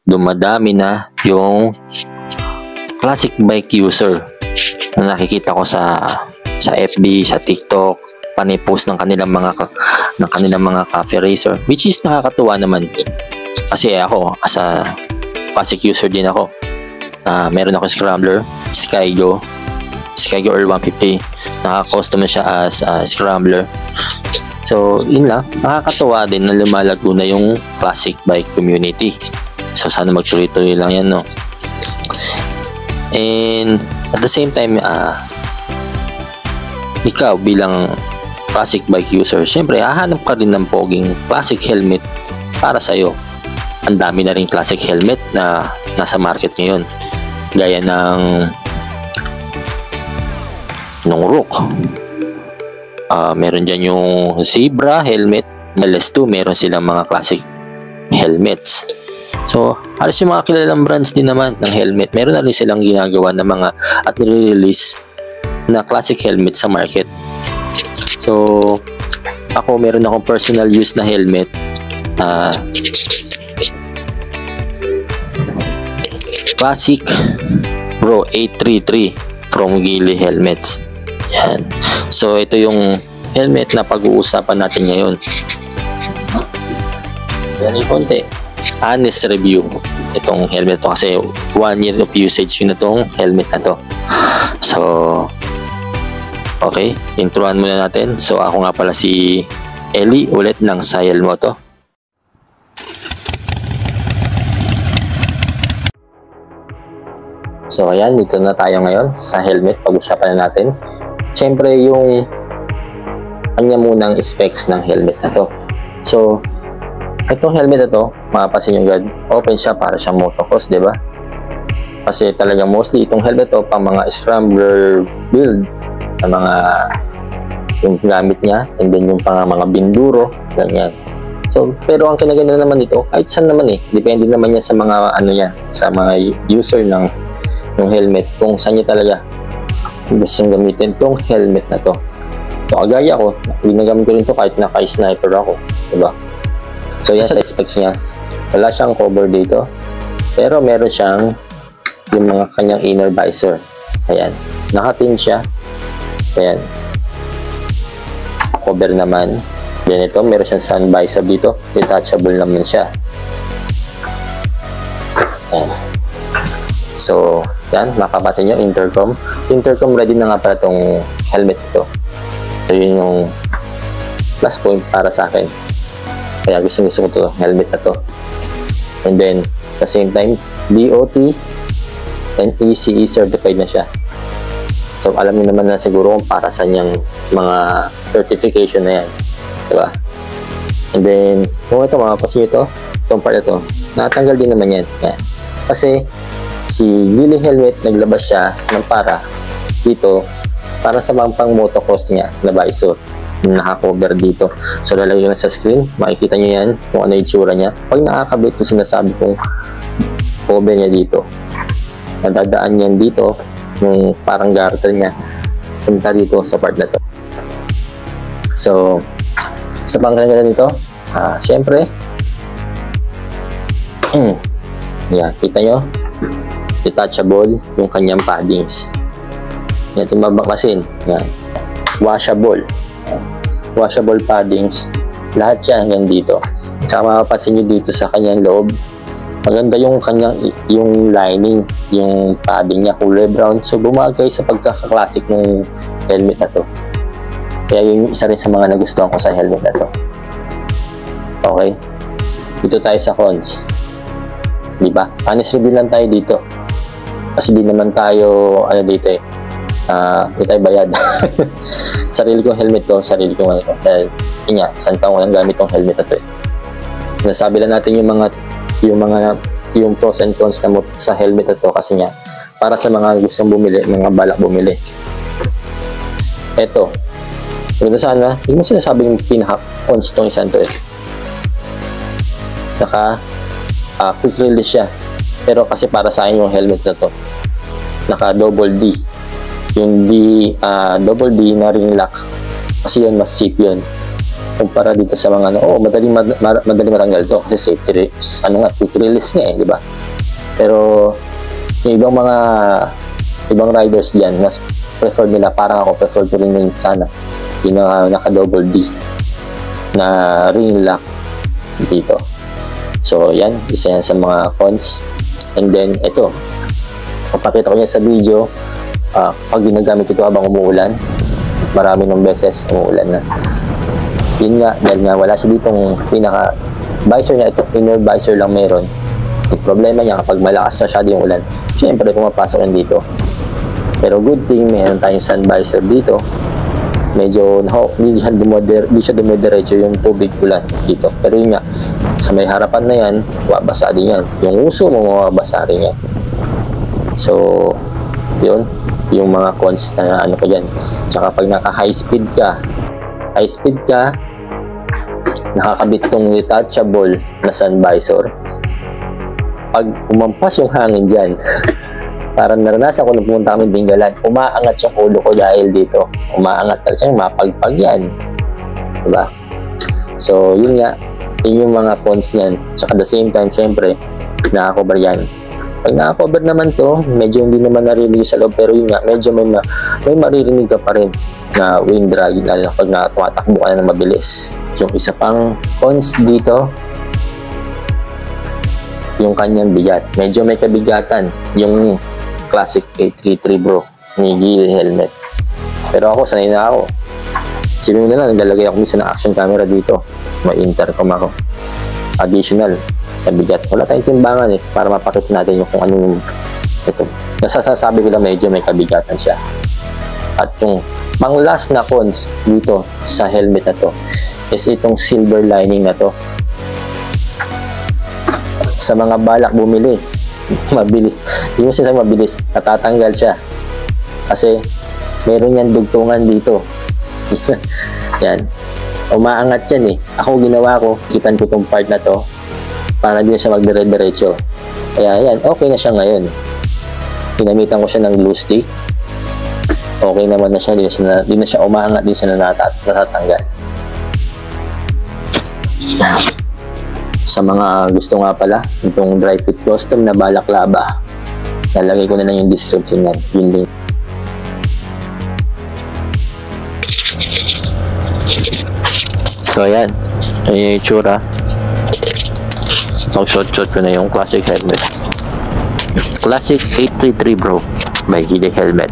dumadami na yung classic bike user na nakikita ko sa FB, sa TikTok, panipost ng kanilang mga cafe racer, which is nakakatuwa naman. Kasi ako, as a classic user din ako. Meron ako Scrambler, Skygo R150. Naka-custom na siya as Scrambler. So, yun lang. Nakakatuwa din na lumalago na yung classic bike community. So, sana magtuloy-tuloy lang yan, no? And, at the same time, ikaw bilang classic bike user, syempre, hahanap ka rin ng poging classic helmet para sa'yo. Ang dami na rin classic helmet na nasa market ngayon. Gaya ng Rook. Meron dyan yung Zebra helmet. LS2, meron silang mga classic helmets. So, halos yung mga kilalang brands din naman ng helmet. Meron na rin silang ginagawa na mga at nire-release na classic helmet sa market. So, ako meron akong personal use na helmet. Classic Pro 833 from Gili Helmets. Yan. So, ito yung helmet na pag-uusapan natin ngayon. Yan yung konti. Honest review. Itong helmet to kasi 1 year of usage yun na itong helmet na to. So, okay. Introan muna natin. So, ako nga pala si Eli ulit ng Sayel Moto. So, ayan. Dito na tayo ngayon sa helmet. Pag-usapan na natin. Siyempre, yung kanya munang specs ng helmet na to. So, itong helmet na to, mapapansin nyo agad, open siya para siyang motocross, di ba? Kasi talaga mostly itong helmet to pang mga scrambler build, na mga yung gamit niya, and then yung pang mga binduro, ganyan. So, pero ang kinaganda naman dito, kahit saan naman depende naman niya sa mga sa mga user ng helmet, kung saan niya talaga gusto gamitin tong helmet na to. So, agaya ko, ginagamit ko rin to kahit naka-sniper ako, di ba? So, yan sa specs niya. Wala siyang cover dito. Pero meron siyang yung mga kanyang inner visor. Ayan. Nakatin siya. Ayan. Cover naman. Then ito, meron siyang sun visor dito. Detachable naman siya. Ayan. So, yan. Makapasin nyo. Intercom. Intercom ready na nga pala itong helmet ito. So, yun yung plus point para sa akin. Kaya gusto ko ito, helmet na to. And then, at the same time, DOT and ECE certified na siya. So, alam niyo naman na siguro kung para sa niyang mga certification na yan. Diba? And then, kung ito, makapasin ito, itong part na ito, natanggal din naman yan. Yan. Kasi, si Gili Helmet, naglabas siya ng para dito, para sa mga pang motocross niya na visor. Naka-cover dito. So, lalagay ko na sa screen. Makikita nyo yan kung ano yung itsura niya. Pag nakakabit ko, sinasabi kong cover niya dito. Nadadaan yan dito yung parang garter niya. Punta dito sa part na to. So, sa pangkalaga nito, syempre, yan, kita nyo, detachable yung kanyang paddings. Yan, itong babaklasin. Yan. Washable. Washable paddings, lahat siya hanggang dito. Tsaka mapapansin nyo dito sa kanyang loob, maganda yung kanyang yung lining, yung padding niya kulay brown. So bumagay sa pagkaka-classic ng helmet na to. Kaya yun yung isa rin sa mga nagustuhan ko sa helmet na to. Okay, dito tayo sa cons, diba? Honest review lang tayo dito kasi di naman tayo dito hindi tayo bayad. Sarili kong helmet to, sarili kong dahil yun nga, isang taong ko lang gamit tong helmet na to Nasabi lang natin yung pros and cons na sa helmet na to kasi nga, para sa mga gustong bumili, mga balak bumili. Eto, maganda sana, hindi mo sinasabing pinaka-cons tong isang to quick release siya. Pero kasi para sa akin yung helmet na to, naka double D. Yung double D na ring lock kasi yun mas cheap yun. kumpara dito sa mga madali matanggal to kasi safety quick release nga di ba? Pero yung ibang riders diyan mas prefer nila, parang ako prefer ko rin yung sana yung naka double D na ring lock dito. So yan, isa yan sa mga cons. And then ito, papakita ko niya sa video. Pag ginagamit ito habang umuulan, marami ng beses umuulan na. Yun nga, dahil nga wala siya ditong pinaka visor niya, ito inner visor lang meron. Yung problema niya kapag malakas masyado yung ulan, syempre pumapasok yan dito. Pero good thing, meron tayong sun visor dito. Medyo hindi siya dumediretso yung tubig ulan dito. Pero yun nga, sa may harapan na yan, mababasa din yan. Yung uso mo, mababasa rin yan. So, yun, yung mga cons na ano ko dyan. Tsaka pag naka high speed ka, nakakabit tong detachable na sun visor. Pag umampas yung hangin dyan, parang naranasan ko nung pumunta kami Dingalan, umaangat yung ulo ko dahil dito. Umaangat talaga siyang mapagpag yan. Diba? So, yun nga, yun yung mga cons niyan. Tsaka at the same time, syempre, nakakover yan. Pag nakakover naman to, medyo hindi naman naririnig sa loob, pero yun nga, medyo may maririnig ka pa rin na wind drag, lalo pag tumatakbo ka na ng mabilis. Yung isa pang cons dito, yung kanyang bigat. Medyo may kabigatan yung Classic 833 Bro ni Geely helmet. Pero ako, sanay na ako. Sabihin mo na lang, naglalagay ako minsan ng action camera dito. May intercom ako. Additional, kabigat. Wala tayong timbangan para mapakita natin yung kung anong ito. Nasasabi ko lang medyo may kabigatan siya. At yung pang last na cons dito sa helmet na to is itong silver lining na to. Sa mga balak bumili, mabilis. Yung sinasabi mabilis, natatanggal siya. Kasi meron yan dugtungan dito. Yan. Umaangat yan Ako ginawa ko, kipan ko tong part na to para hindi na siya magdire-diretso. Kaya yan, okay na siya ngayon. Ginamitan ko siya ng glue stick. Okay naman na siya, di na siya umaangat, di siya natatanggal. Sa mga gusto nga pala itong dry fit custom na balaklava, lalagay ko na lang yung description yan, yung link. So ayan, yung itsura. Shot ko na yung classic helmet, Classic 833 Bro by Geely helmet.